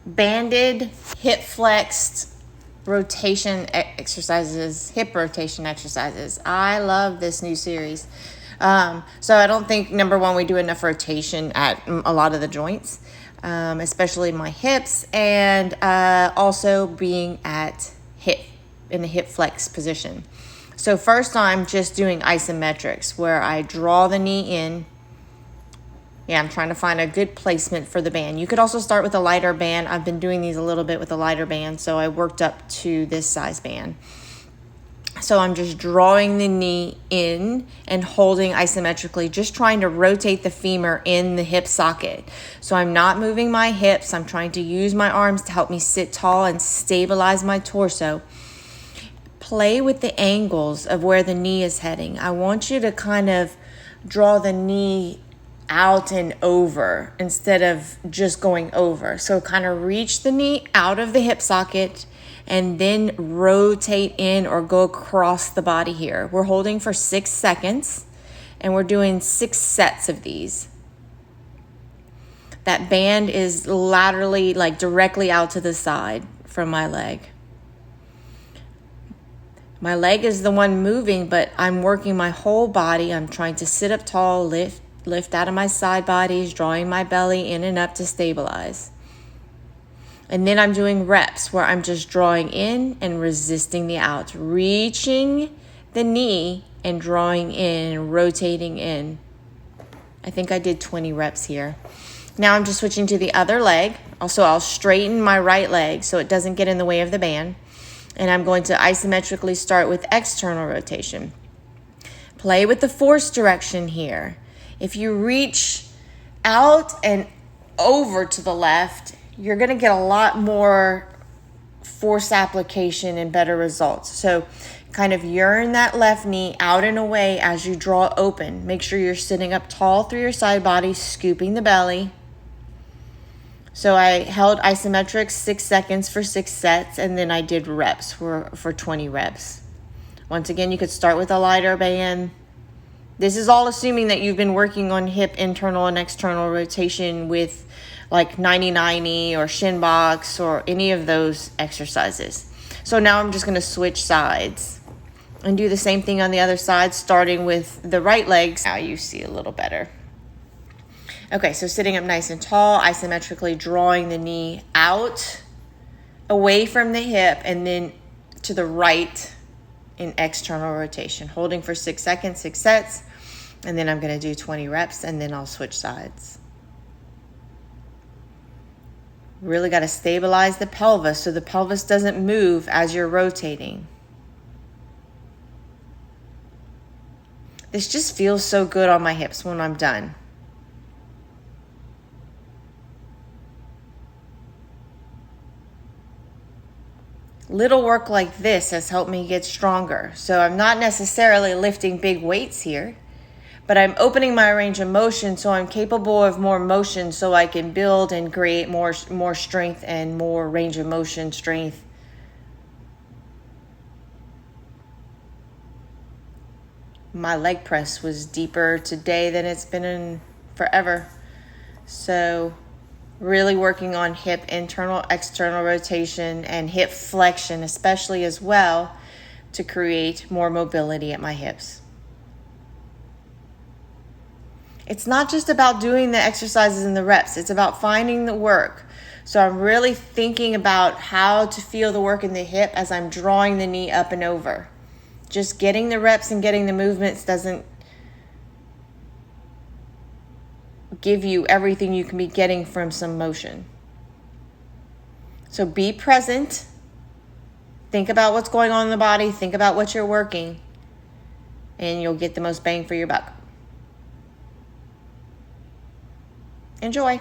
banded hip flexed rotation exercises, hip rotation exercises. I love this new series. So I don't think, number one, we do enough rotation at a lot of the joints, especially my hips, and also being in the hip flex position. So first I'm just doing isometrics where I draw the knee in. Yeah, I'm trying to find a good placement for the band. You could also start with a lighter band. I've been doing these a little bit with a lighter band, so I worked up to this size band. So I'm just drawing the knee in and holding isometrically, just trying to rotate the femur in the hip socket. So I'm not moving my hips. I'm trying to use my arms to help me sit tall and stabilize my torso. Play with the angles of where the knee is heading. I want you to kind of draw the knee out and over instead of just going over. So kind of reach the knee out of the hip socket and then rotate in or go across the body here. We're holding for 6 seconds and we're doing 6 sets of these. That band is laterally, like directly out to the side from my leg. My leg is the one moving, but I'm working my whole body. I'm trying to sit up tall, lift out of my side bodies, drawing my belly in and up to stabilize. And then I'm doing reps where I'm just drawing in and resisting the out, reaching the knee and drawing in and rotating in. I think I did 20 reps here. Now I'm just switching to the other leg. Also, I'll straighten my right leg so it doesn't get in the way of the band. And I'm going to isometrically start with external rotation. Play with the force direction here. If you reach out and over to the left, you're going to get a lot more force application and better results. So kind of yearn that left knee out and away as you draw open. Make sure you're sitting up tall through your side body, scooping the belly. So I held isometrics 6 seconds for 6 sets, and then I did reps for 20 reps. Once again, you could start with a lighter band. This is all assuming that you've been working on hip internal and external rotation with like 90-90 or shin box or any of those exercises. So now I'm just going to switch sides and do the same thing on the other side, starting with the right legs. Now you see a little better. Okay, so sitting up nice and tall, isometrically drawing the knee out, away from the hip, and then to the right in external rotation. Holding for 6 seconds, 6 sets, and then I'm going to do 20 reps, and then I'll switch sides. Really got to stabilize the pelvis so the pelvis doesn't move as you're rotating. This just feels so good on my hips when I'm done. Little work like this has helped me get stronger. So I'm not necessarily lifting big weights here, but I'm opening my range of motion so I'm capable of more motion so I can build and create more strength and more range of motion strength. My leg press was deeper today than it's been in forever. So really working on hip internal, external rotation and hip flexion, especially as well, to create more mobility at my hips. It's not just about doing the exercises and the reps. It's about finding the work. So I'm really thinking about how to feel the work in the hip as I'm drawing the knee up and over. Just getting the reps and getting the movements doesn't give you everything you can be getting from some motion. So be present. Think about what's going on in the body. Think about what you're working. And you'll get the most bang for your buck. Enjoy.